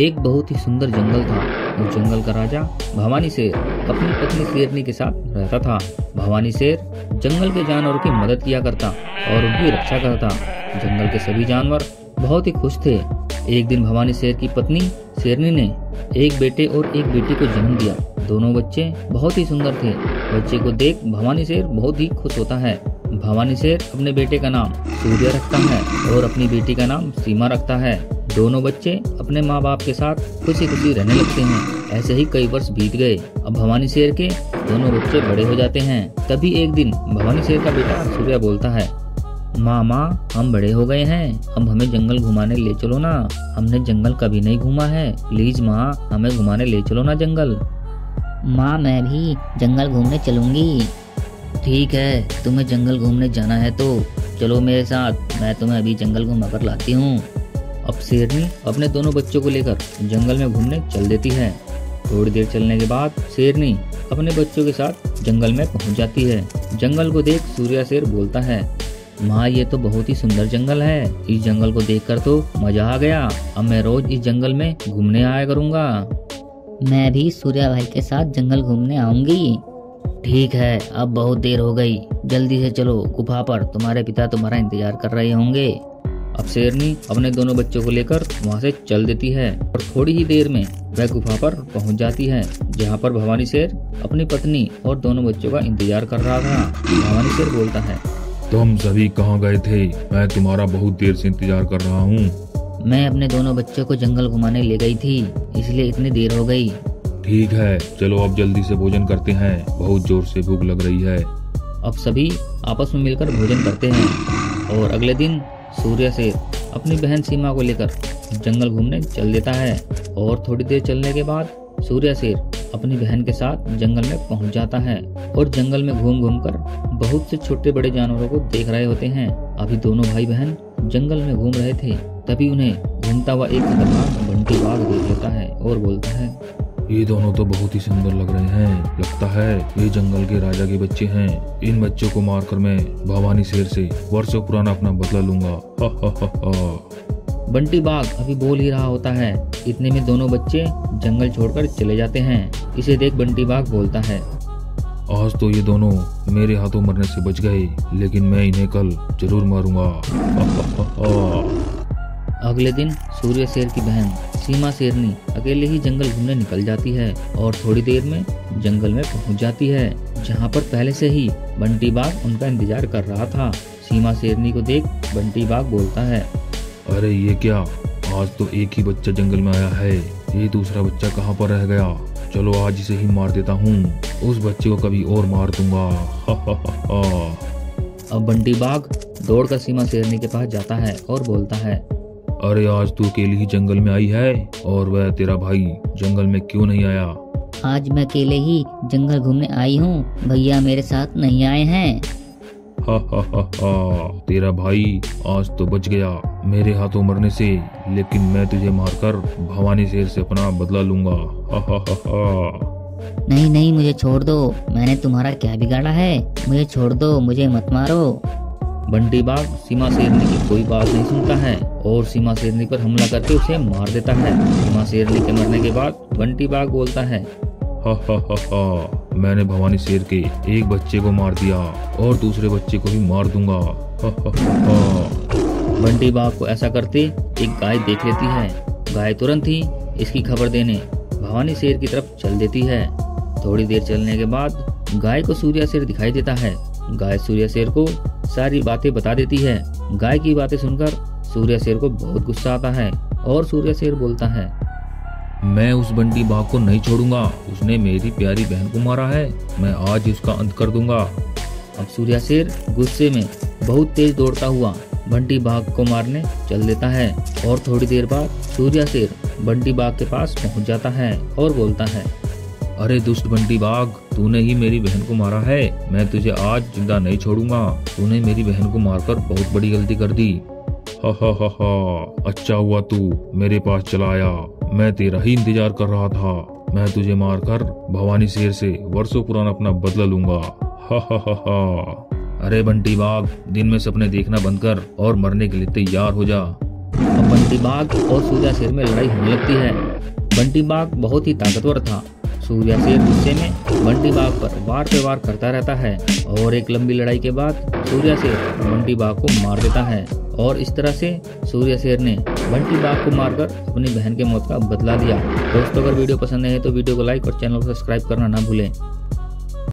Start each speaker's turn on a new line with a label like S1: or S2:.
S1: एक बहुत ही सुंदर जंगल था। उस जंगल का राजा भवानी शेर अपनी पत्नी शेरनी के साथ रहता था। भवानी शेर जंगल के जानवरों की मदद किया करता और उनकी रक्षा करता। जंगल के सभी जानवर बहुत ही खुश थे। एक दिन भवानी शेर की पत्नी शेरनी ने एक बेटे और एक बेटी को जन्म दिया। दोनों बच्चे बहुत ही सुंदर थे। बच्चे को देख भवानी शेर बहुत ही खुश होता है। भवानी शेर अपने बेटे का नाम सूर्य रखता है और अपनी बेटी का नाम सीमा रखता है। दोनों बच्चे अपने माँ बाप के साथ खुशी खुशी रहने लगते हैं। ऐसे ही कई वर्ष बीत गए। अब भवानी शेर के दोनों बच्चे बड़े हो जाते हैं। तभी एक दिन भवानी शेर का बेटा सूर्य बोलता है, माँ हम बड़े हो गए हैं, अब हमें जंगल घुमाने ले चलो ना। हमने जंगल कभी नहीं घूमा है, प्लीज माँ हमें घुमाने ले चलो ना जंगल।
S2: माँ मैं भी जंगल घूमने चलूंगी।
S1: ठीक है, तुम्हें जंगल घूमने जाना है तो चलो मेरे साथ, मैं तुम्हें अभी जंगल घुमा कर लाती हूँ। अब शेरनी अपने दोनों बच्चों को लेकर जंगल में घूमने चल देती है। थोड़ी देर चलने के बाद शेरनी अपने बच्चों के साथ जंगल में पहुँच जाती है। जंगल को देख सूर्य शेर बोलता है, माँ ये तो बहुत ही सुंदर जंगल है, इस जंगल को देखकर तो मजा आ गया। अब मैं रोज इस जंगल में घूमने आया करूँगा।
S2: मैं भी सूर्या भाई के साथ जंगल घूमने आऊंगी।
S1: ठीक है, अब बहुत देर हो गई, जल्दी से चलो गुफा पर, तुम्हारे पिता तुम्हारा इंतजार कर रहे होंगे। अब शेरनी अपने दोनों बच्चों को लेकर वहाँ से चल देती है और थोड़ी ही देर में वह गुफा पर पहुँच जाती है, जहाँ पर भवानी शेर अपनी पत्नी और दोनों बच्चों का इंतजार कर रहा था। भवानी शेर बोलता है,
S3: तुम सभी कहाँ गए थे? मैं तुम्हारा बहुत देर से इंतजार कर रहा हूँ।
S1: मैं अपने दोनों बच्चों को जंगल घुमाने ले गई थी, इसलिए इतनी देर हो गई।
S3: ठीक है, चलो अब जल्दी से भोजन करते हैं, बहुत जोर से भूख लग रही है।
S1: अब सभी आपस में मिलकर भोजन करते हैं और अगले दिन सूर्य शेर अपनी बहन सीमा को लेकर जंगल घूमने चल देता है। और थोड़ी देर चलने के बाद सूर्य शेर अपनी बहन के साथ जंगल में पहुंच जाता है और जंगल में घूम घूम कर बहुत से छोटे बड़े जानवरों को देख रहे होते हैं। अभी दोनों भाई बहन जंगल में घूम रहे थे, तभी उन्हें घूमता हुआ एक खतरनाक बंटी बाघ देख लेता है और बोलता है,
S3: ये दोनों तो बहुत ही सुंदर लग रहे हैं, लगता है ये जंगल के राजा के बच्चे हैं। इन बच्चों को मारकर मैं भवानी शेर से वर्षों पुराना अपना बदला लूंगा। हा हा हा हा।
S1: बंटी बाघ अभी बोल ही रहा होता है, इतने में दोनों बच्चे जंगल छोड़कर चले जाते हैं। इसे देख बंटी बाघ बोलता है,
S3: आज तो ये दोनों मेरे हाथों मरने से बच गए, लेकिन मैं इन्हें कल जरूर मारूंगा। हा हा हा हा।
S1: अगले दिन सूर्य शेर की बहन सीमा शेरनी अकेले ही जंगल घूमने निकल जाती है और थोड़ी देर में जंगल में पहुंच जाती है, जहां पर पहले से ही बंटी बाघ उनका इंतजार कर रहा था। सीमा शेरनी को देख बंटी बाघ बोलता है,
S3: अरे ये क्या, आज तो एक ही बच्चा जंगल में आया है, ये दूसरा बच्चा कहाँ पर रह गया? चलो आज इसे ही मार देता हूँ, उस बच्चे को कभी और मार दूंगा। हा हा हा हा।
S1: अब बंटी बाघ दौड़कर सीमा शेरनी के पास जाता है और बोलता है,
S3: अरे आज तू अकेली ही जंगल में आई है, और वह तेरा भाई जंगल में क्यों नहीं आया?
S2: आज मैं अकेले ही जंगल घूमने आई हूँ, भैया मेरे साथ नहीं आए हैं।
S3: हा हा हा हा। तेरा भाई आज तो बच गया मेरे हाथों मरने से, लेकिन मैं तुझे मारकर भवानी शेर से अपना बदला लूंगा। हा हा हा हा।
S2: नहीं नहीं मुझे छोड़ दो, मैंने तुम्हारा क्या बिगाड़ा है, मुझे छोड़ दो, मुझे मत मारो।
S1: बंटी बाघ सीमा शेरनी की कोई बात नहीं सुनता है और सीमा शेरनी पर हमला करके उसे मार देता है। सीमा शेरनी के मरने के बाद बंटी बाघ बोलता है,
S3: हा हा हा हा। मैंने भवानी शेर के एक बच्चे को मार दिया और दूसरे बच्चे को भी मार दूंगा। हा हा हा हा।
S1: बंटी बाघ को ऐसा करते एक गाय देख लेती है। गाय तुरंत ही इसकी खबर देने भवानी शेर की तरफ चल देती है। थोड़ी देर चलने के बाद गाय को सूर्य शेर दिखाई देता है। गाय सूर्य शेर को सारी बातें बता देती है। गाय की बातें सुनकर सूर्य शेर को बहुत गुस्सा आता है और सूर्य शेर बोलता है,
S3: मैं उस बंटी बाघ को नहीं छोड़ूंगा, उसने मेरी प्यारी बहन को मारा है, मैं आज उसका अंत कर दूंगा।
S1: अब सूर्य शेर गुस्से में बहुत तेज दौड़ता हुआ बंटी बाघ को मारने चल देता है और थोड़ी देर बाद सूर्य शेर बंटी बाघ के पास पहुंच जाता है और बोलता है, अरे दुष्ट बंटी बाघ, तूने ही मेरी बहन को मारा है, मैं तुझे आज जिंदा नहीं छोड़ूंगा। तूने मेरी बहन को मारकर बहुत बड़ी गलती कर दी। हा हा हा हा। अच्छा हुआ तू मेरे पास चला आया, मैं तेरा ही इंतजार कर रहा था। मैं तुझे मारकर भवानी शेर से वर्षों पुराना अपना बदला लूंगा। हा हा हा हा। अरे बंटी बाघ, दिन में सपने देखना बंद कर और मरने के लिए तैयार हो जा। अब बंटी बाघ और सूर्या शेर में लड़ाई होने लगती है। बंटी बाघ बहुत ही ताकतवर था। सूर्या शेर गुस्से में बंटी बाघ पर वार पे वार करता रहता है और एक लंबी लड़ाई के बाद सूर्या शेर बंटी बाघ को मार देता है और इस तरह से सूर्या शेर ने बंटी बाघ को मारकर अपनी बहन के मौत का बदला लिया। दोस्तों, अगर वीडियो पसंद है तो वीडियो को लाइक और चैनल को सब्सक्राइब करना ना भूलें।